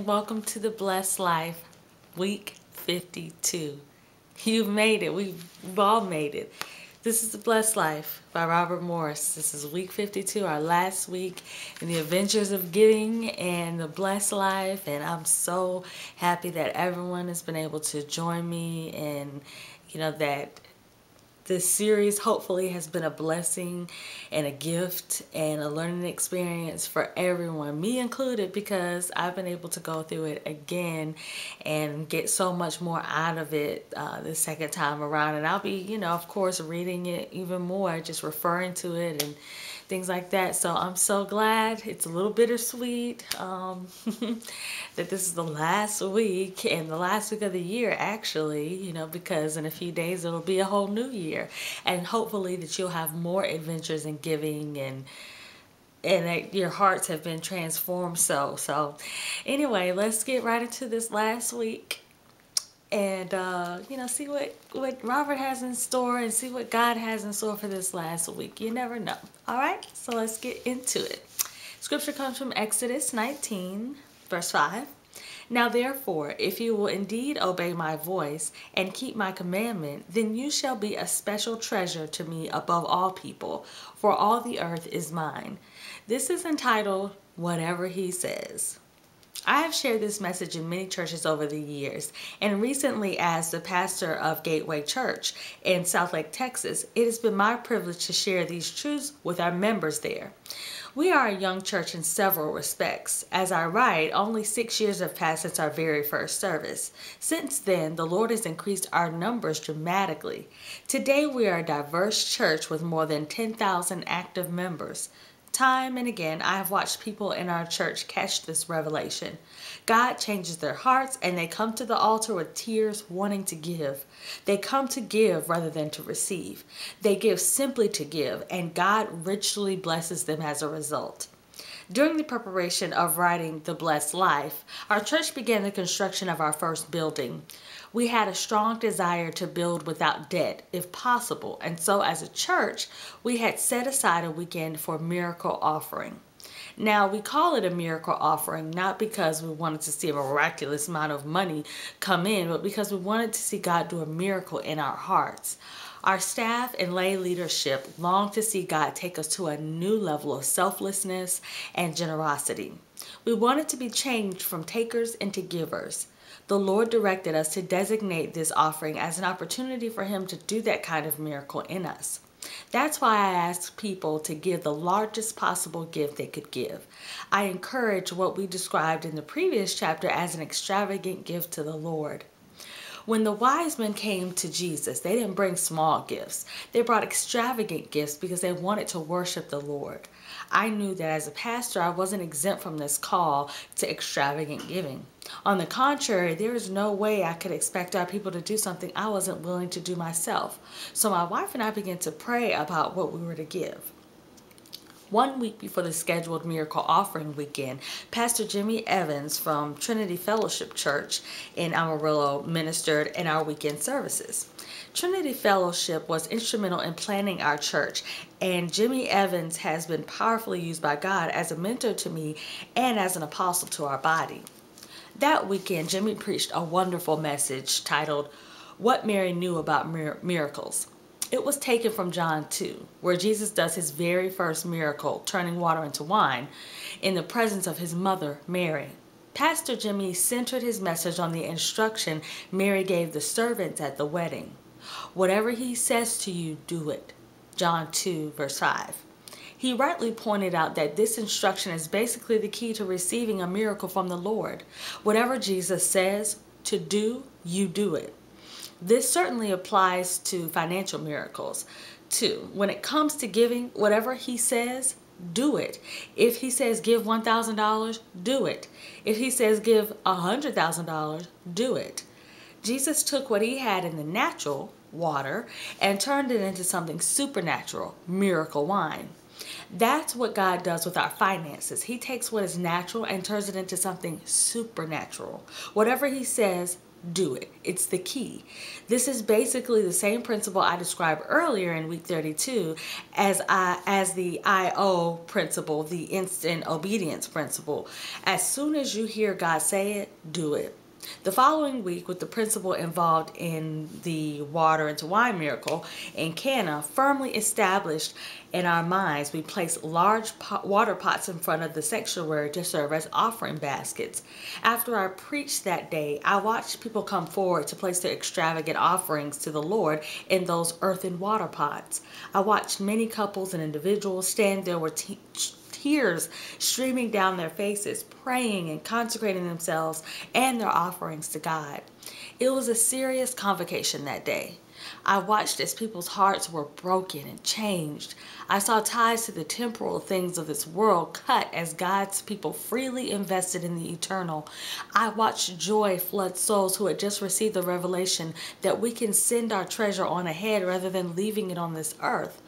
welcome to the Blessed Life, week 52. You've made it. We've all made it. This is the Blessed Life by Robert Morris. This is week 52, our last week in the adventures of giving and the Blessed Life. And I'm so happy that everyone has been able to join me, and that this series hopefully has been a blessing and a gift and a learning experience for everyone, me included, because I've been able to go through it again and get so much more out of it the second time around. And I'll be, of course, reading it even more, just referring to it and things like that. So I'm so glad. It's a little bittersweet that this is the last week, and the last week of the year, actually, because in a few days it'll be a whole new year. And hopefully that you'll have more adventures in giving, and that your hearts have been transformed. So anyway, let's get right into this last week and see what Robert has in store, and see what God has in store for this last week. You never know. All right, so let's get into it. Scripture comes from Exodus 19 verse 5. Now therefore, if you will indeed obey my voice and keep my commandment, then you shall be a special treasure to me above all people, for all the earth is mine. This is entitled Whatever He Says. I have shared this message in many churches over the years, and recently as the pastor of Gateway Church in Southlake, Texas, it has been my privilege to share these truths with our members there. We are a young church in several respects. As I write, only 6 years have passed since our very first service. Since then, the Lord has increased our numbers dramatically. Today, we are a diverse church with more than 10,000 active members. Time and again, I have watched people in our church catch this revelation. God changes their hearts, and they come to the altar with tears, wanting to give. They come to give rather than to receive. They give simply to give, and God richly blesses them as a result. During the preparation of writing The Blessed Life, our church began the construction of our first building. We had a strong desire to build without debt, if possible, and so as a church, we had set aside a weekend for miracle offering. Now, we call it a miracle offering not because we wanted to see a miraculous amount of money come in, but because we wanted to see God do a miracle in our hearts. Our staff and lay leadership longed to see God take us to a new level of selflessness and generosity. We wanted to be changed from takers into givers. The Lord directed us to designate this offering as an opportunity for Him to do that kind of miracle in us. That's why I ask people to give the largest possible gift they could give. I encourage what we described in the previous chapter as an extravagant gift to the Lord. When the wise men came to Jesus, they didn't bring small gifts. They brought extravagant gifts because they wanted to worship the Lord. I knew that as a pastor, I wasn't exempt from this call to extravagant giving. On the contrary, there is no way I could expect our people to do something I wasn't willing to do myself. So my wife and I began to pray about what we were to give. 1 week before the scheduled miracle offering weekend, Pastor Jimmy Evans from Trinity Fellowship Church in Amarillo ministered in our weekend services. Trinity Fellowship was instrumental in planning our church, and Jimmy Evans has been powerfully used by God as a mentor to me and as an apostle to our body. That weekend, Jimmy preached a wonderful message titled, What Mary Knew About Miracles. It was taken from John 2, where Jesus does his very first miracle, turning water into wine, in the presence of his mother, Mary. Pastor Jimmy centered his message on the instruction Mary gave the servants at the wedding. Whatever he says to you, do it. John 2, verse 5. He rightly pointed out that this instruction is basically the key to receiving a miracle from the Lord. Whatever Jesus says to do, you do it. This certainly applies to financial miracles too. When it comes to giving, whatever He says, do it. If He says give $1,000, do it. If He says give $100,000, do it. Jesus took what He had in the natural, water, and turned it into something supernatural, miracle wine. That's what God does with our finances. He takes what is natural and turns it into something supernatural. Whatever He says, do it. It's the key. This is basically the same principle I described earlier in week 32 as the IO principle, the instant obedience principle. As soon as you hear God say it, do it. The following week, with the principle involved in the water into wine miracle in Cana firmly established in our minds, we placed large water pots in front of the sanctuary to serve as offering baskets. After I preached that day, I watched people come forward to place their extravagant offerings to the Lord in those earthen water pots. I watched many couples and individuals stand there with tears streaming down their faces, praying and consecrating themselves and their offerings to God. It was a serious convocation that day. I watched as people's hearts were broken and changed. I saw ties to the temporal things of this world cut as God's people freely invested in the eternal. I watched joy flood souls who had just received the revelation that we can send our treasure on ahead rather than leaving it on this earth.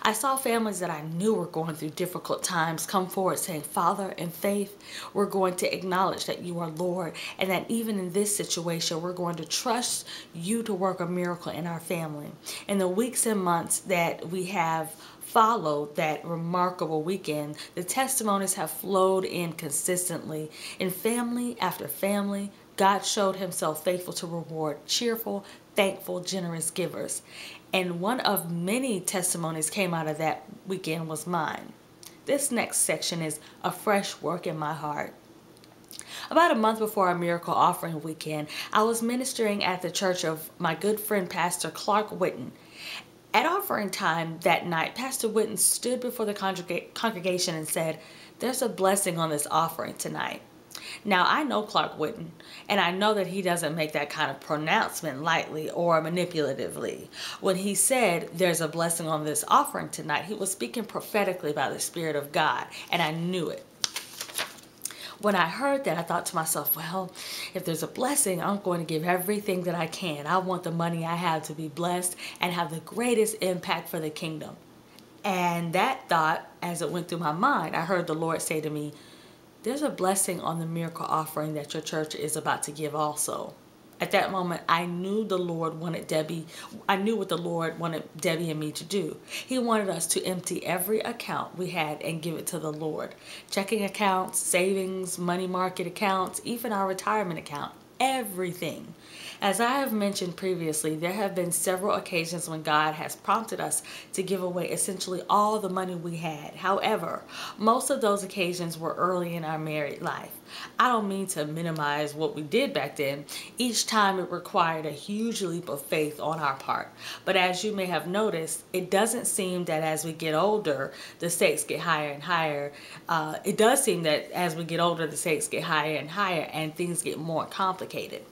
I saw families that I knew were going through difficult times come forward saying, Father, in faith, we're going to acknowledge that you are Lord, and that even in this situation, we're going to trust you to work a miracle in our family. In the weeks and months that we have followed that remarkable weekend, the testimonies have flowed in consistently. In family after family, God showed himself faithful to reward cheerful, thankful, generous givers. And one of many testimonies came out of that weekend was mine. This next section is a fresh work in my heart. About a month before our miracle offering weekend, I was ministering at the church of my good friend Pastor Clark Whitten. At offering time that night, Pastor Whitten stood before the congregation and said, "There's a blessing on this offering tonight." Now, I know Clark Whitten, and I know that he doesn't make that kind of pronouncement lightly or manipulatively. When he said, "There's a blessing on this offering tonight," he was speaking prophetically by the Spirit of God, and I knew it. When I heard that, I thought to myself, well, if there's a blessing, I'm going to give everything that I can. I want the money I have to be blessed and have the greatest impact for the kingdom. And that thought, as it went through my mind, I heard the Lord say to me, "There's a blessing on the miracle offering that your church is about to give also." At that moment, I knew what the Lord wanted Debbie and me to do. He wanted us to empty every account we had and give it to the Lord. Checking accounts, savings, money market accounts, even our retirement account, everything. As I have mentioned previously, there have been several occasions when God has prompted us to give away essentially all the money we had. However, most of those occasions were early in our married life. I don't mean to minimize what we did back then. Each time it required a huge leap of faith on our part. But as you may have noticed, it doesn't seem that as we get older, the stakes get higher and higher. It does seem that as we get older, the stakes get higher and higher and things get more complicated.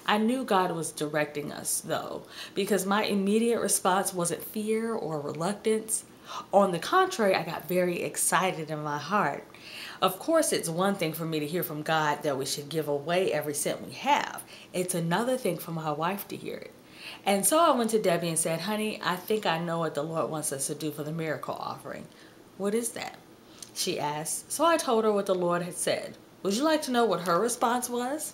I knew God was directing us, though, because my immediate response wasn't fear or reluctance. On the contrary, I got very excited in my heart. Of course, it's one thing for me to hear from God that we should give away every cent we have. It's another thing for my wife to hear it. And so I went to Debbie and said, "Honey, I think I know what the Lord wants us to do for the miracle offering." "What is that?" she asked. So I told her what the Lord had said. Would you like to know what her response was?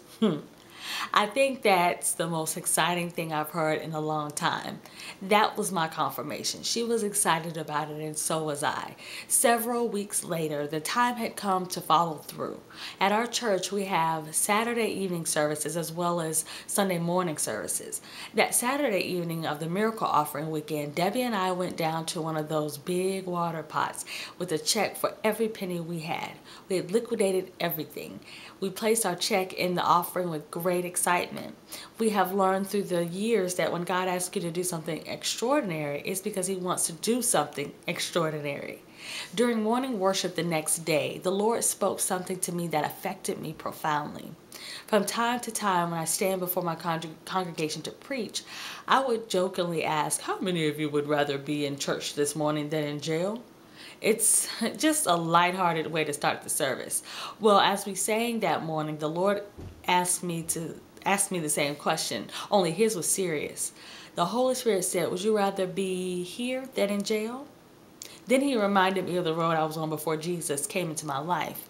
I think that's the most exciting thing I've heard in a long time. That was my confirmation. She was excited about it, and so was I. Several weeks later, the time had come to follow through. At our church, we have Saturday evening services as well as Sunday morning services. That Saturday evening of the miracle offering weekend, Debbie and I went down to one of those big water pots with a check for every penny we had. We had liquidated everything. We placed our check in the offering with great excitement. We have learned through the years that when God asks you to do something extraordinary, it's because He wants to do something extraordinary. During morning worship the next day, the Lord spoke something to me that affected me profoundly. From time to time, when I stand before my congregation to preach, I would jokingly ask, "How many of you would rather be in church this morning than in jail?" It's just a lighthearted way to start the service. Well, as we sang that morning, the Lord asked me the same question, only his was serious. The Holy Spirit said, "Would you rather be here than in jail?" Then He reminded me of the road I was on before Jesus came into my life.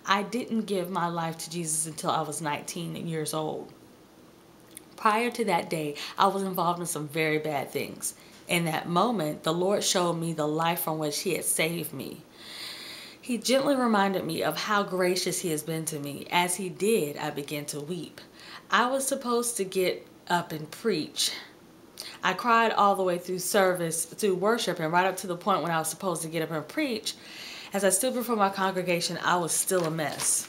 I didn't give my life to Jesus until I was 19 years old. Prior to that day, I was involved in some very bad things. In that moment, the Lord showed me the life from which He had saved me. He gently reminded me of how gracious He has been to me. As He did, I began to weep. I was supposed to get up and preach. I cried all the way through service, through worship, and right up to the point when I was supposed to get up and preach. As I stood before my congregation, I was still a mess.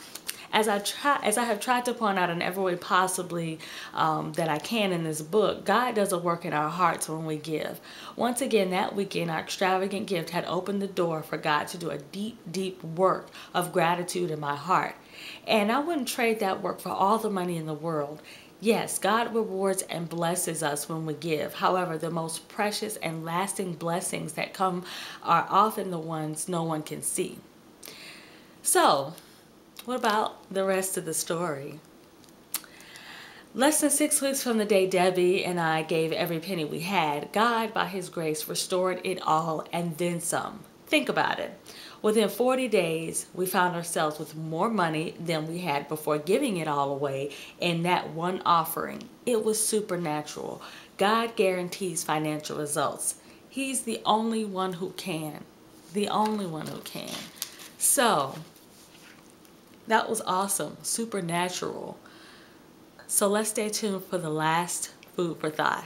As I have tried to point out in every way possibly that I can in this book, God does a work in our hearts when we give. Once again, that weekend, our extravagant gift had opened the door for God to do a deep, deep work of gratitude in my heart. And I wouldn't trade that work for all the money in the world. Yes, God rewards and blesses us when we give. However, the most precious and lasting blessings that come are often the ones no one can see. So, what about the rest of the story? Less than 6 weeks from the day Debbie and I gave every penny we had, God, by His grace, restored it all and then some. Think about it. Within 40 days, we found ourselves with more money than we had before giving it all away in that one offering. It was supernatural. God guarantees financial results. He's the only one who can. The only one who can. So, that was awesome. Supernatural. So let's stay tuned for the last food for thought.